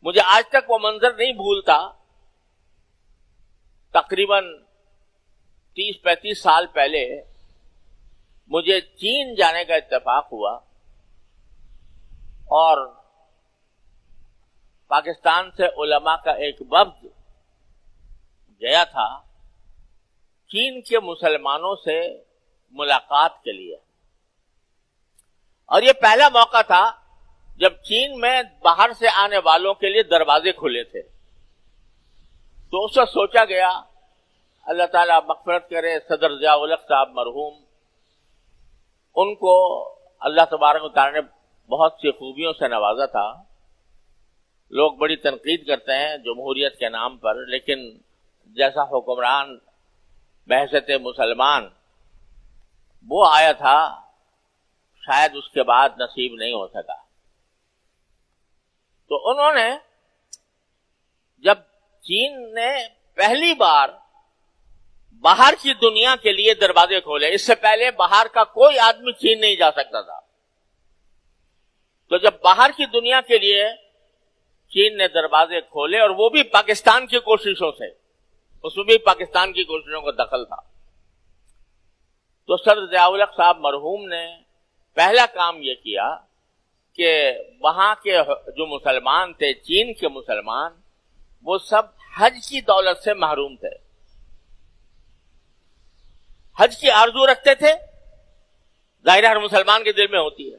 مجھے آج تک وہ منظر نہیں بھولتا. تقریباً 30-35 سال پہلے مجھے چین جانے کا اتفاق ہوا اور پاکستان سے علماء کا ایک وفد گیا تھا چین کے مسلمانوں سے ملاقات کے لیے. اور یہ پہلا موقع تھا جب چین میں باہر سے آنے والوں کے لیے دروازے کھلے تھے. تو اس وقت سوچا گیا, اللہ تعالیٰ مغفرت کرے صدر ضیاء الحق صاحب مرحوم, ان کو اللہ تبارک و تعالیٰ نے بہت سی خوبیوں سے نوازا تھا. لوگ بڑی تنقید کرتے ہیں جمہوریت کے نام پر, لیکن جیسا حکمران بحیثیت مسلمان وہ آیا تھا شاید اس کے بعد نصیب نہیں ہو سکا. تو انہوں نے جب چین نے پہلی بار باہر کی دنیا کے لیے دروازے کھولے, اس سے پہلے باہر کا کوئی آدمی چین نہیں جا سکتا تھا, تو جب باہر کی دنیا کے لیے چین نے دروازے کھولے, اور وہ بھی پاکستان کی کوششوں سے, اس میں بھی پاکستان کی کوششوں کا دخل تھا, تو صدر ضیاء الحق صاحب مرحوم نے پہلا کام یہ کیا کہ وہاں کے جو مسلمان تھے, چین کے مسلمان, وہ سب حج کی دولت سے محروم تھے. حج کی آرزو رکھتے تھے, ظاہر ہر مسلمان کے دل میں ہوتی ہے,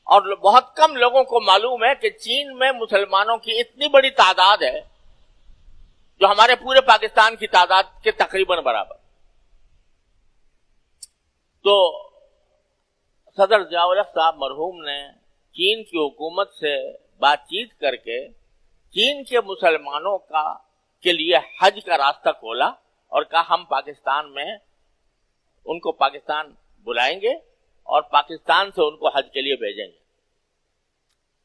اور بہت کم لوگوں کو معلوم ہے کہ چین میں مسلمانوں کی اتنی بڑی تعداد ہے جو ہمارے پورے پاکستان کی تعداد کے تقریباً برابر. تو صدر ضیاء الحق صاحب مرحوم نے چین کی حکومت سے بات چیت کر کے چین کے مسلمانوں کے لیے حج کا راستہ کھولا اور کہا ہم پاکستان میں ان کو پاکستان بلائیں گے اور پاکستان سے ان کو حج کے لیے بھیجیں گے.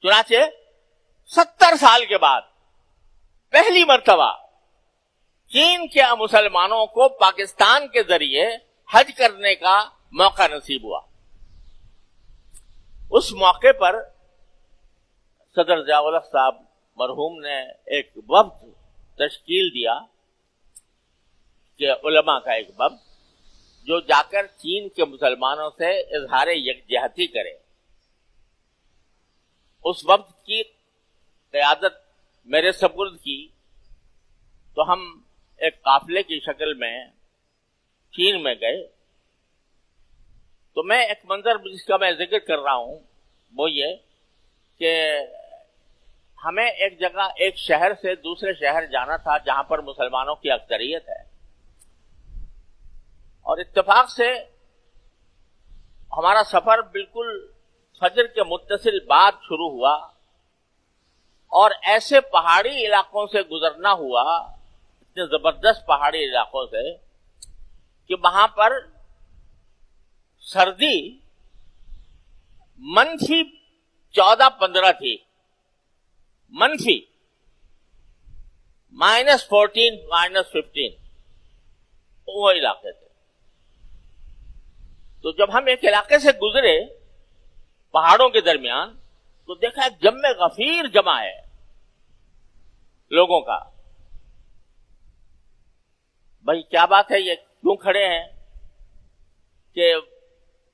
چنانچہ 70 سال کے بعد پہلی مرتبہ چین کے مسلمانوں کو پاکستان کے ذریعے حج کرنے کا موقع نصیب ہوا. اس موقع پر صدر ضیاء الحق صاحب مرحوم نے ایک وفد تشکیل دیا کہ علماء کا ایک وفد جو جا کر چین کے مسلمانوں سے اظہار یکجہتی کرے. اس وفد کی قیادت میرے سپرد کی, تو ہم ایک قافلے کی شکل میں چین میں گئے. تو میں ایک منظر جس کا میں ذکر کر رہا ہوں وہ یہ کہ ہمیں ایک جگہ, ایک شہر سے دوسرے شہر جانا تھا جہاں پر مسلمانوں کی اکثریت ہے, اور اتفاق سے ہمارا سفر بالکل فجر کے متصل بعد شروع ہوا, اور ایسے پہاڑی علاقوں سے گزرنا ہوا, اتنے زبردست پہاڑی علاقوں سے کہ وہاں پر سردی -14-15 تھی, منفی -14 -15 وہ علاقے تھے. تو جب ہم ایک علاقے سے گزرے پہاڑوں کے درمیان تو دیکھا ایک جم غفیر جمع ہے لوگوں کا. بھائی کیا بات ہے, یہ کیوں کھڑے ہیں؟ کہ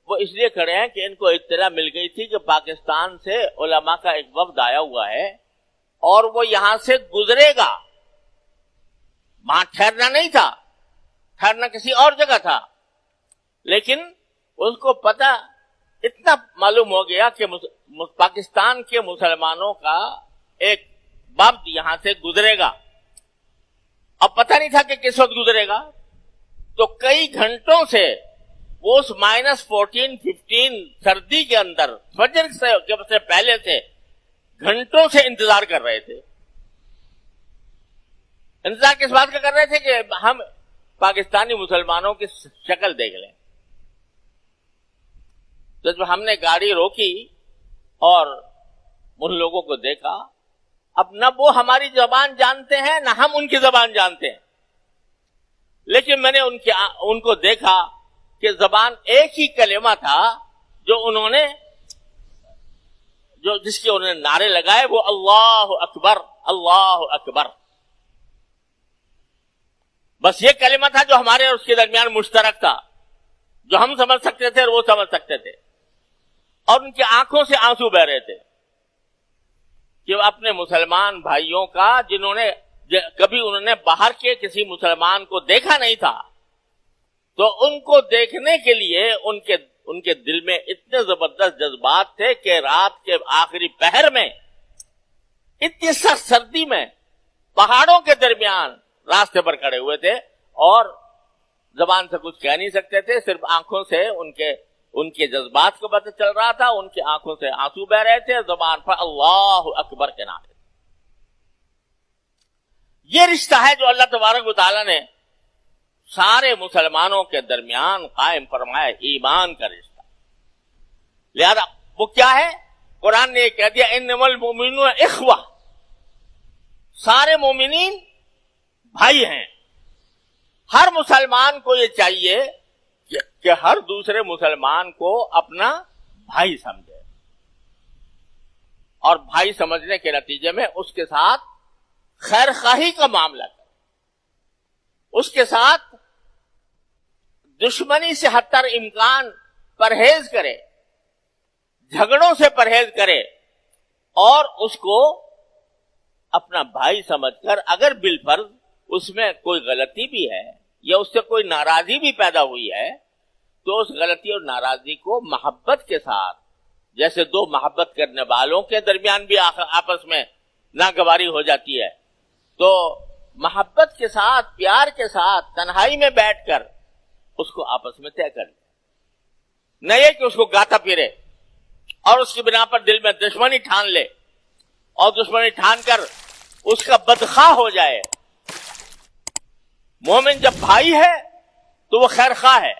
وہ اس لیے کھڑے ہیں کہ ان کو اطلاع مل گئی تھی کہ پاکستان سے علماء کا ایک وفد آیا ہوا ہے اور وہ یہاں سے گزرے گا. وہاں ٹھہرنا نہیں تھا, ٹھہرنا کسی اور جگہ تھا, لیکن اس کو پتہ اتنا معلوم ہو گیا کہ پاکستان کے مسلمانوں کا ایک وفد یہاں سے گزرے گا. اب پتہ نہیں تھا کہ کس وقت گزرے گا, تو کئی گھنٹوں سے وہ اس -14-15 سردی کے اندر فجر سے پہلے سے گھنٹوں سے انتظار کر رہے تھے. انتظار کس بات کا کر رہے تھے کہ ہم پاکستانی مسلمانوں کی شکل دیکھ لیں. تو جب ہم نے گاڑی روکی اور ان لوگوں کو دیکھا, اب نہ وہ ہماری زبان جانتے ہیں نہ ہم ان کی زبان جانتے ہیں, لیکن میں نے ان کو دیکھا کہ زبان ایک ہی کلمہ تھا جو انہوں نے جس کے انہوں نے نعرے لگائے وہ اللہ اکبر اللہ اکبر. بس یہ کلمہ تھا جو ہمارے اور اس کے درمیان مشترک تھا, جو ہم سمجھ سکتے تھے اور وہ سمجھ سکتے تھے. اور ان کی آنکھوں سے آنسو بہ رہے تھے کہ وہ اپنے مسلمان بھائیوں کا, جنہوں نے کبھی انہوں نے باہر کے کسی مسلمان کو دیکھا نہیں تھا, تو ان کو دیکھنے کے لیے ان کے دل میں اتنے زبردست جذبات تھے کہ رات کے آخری پہر میں اتنی سخت سردی میں پہاڑوں کے درمیان راستے پر کھڑے ہوئے تھے اور زبان سے کچھ کہہ نہیں سکتے تھے, صرف آنکھوں سے ان کے جذبات کو پتہ چل رہا تھا. ان کی آنکھوں سے آنسو بہ رہے تھے, زبان پر اللہ اکبر کے نعرے. یہ رشتہ ہے جو اللہ تبارک و تعالیٰ نے سارے مسلمانوں کے درمیان قائم فرمایا, ایمان کا رشتہ. لہذا وہ کیا ہے؟ قرآن نے یہ کہہ دیا انما المؤمنون اخوہ, سارے مومنین بھائی ہیں. ہر مسلمان کو یہ چاہیے کہ ہر دوسرے مسلمان کو اپنا بھائی سمجھے, اور بھائی سمجھنے کے نتیجے میں اس کے ساتھ خیر خواہی کا معاملہ کرے, اس کے ساتھ دشمنی سے حتی امکان پرہیز کرے, جھگڑوں سے پرہیز کرے, اور اس کو اپنا بھائی سمجھ کر اگر بالفرض اس میں کوئی غلطی بھی ہے یا اس سے کوئی ناراضی بھی پیدا ہوئی ہے تو اس غلطی اور ناراضی کو محبت کے ساتھ, جیسے دو محبت کرنے والوں کے درمیان بھی آپس میں ناگواری ہو جاتی ہے, تو محبت کے ساتھ پیار کے ساتھ تنہائی میں بیٹھ کر اس کو آپس میں طے کر لے. نہ یہ کہ اس کو گاتا پھرے اور اس کی بنا پر دل میں دشمنی ٹھان لے اور دشمنی ٹھان کر اس کا بدخواہ ہو جائے. مومن جب بھائی ہے تو وہ خیر خواہ ہے,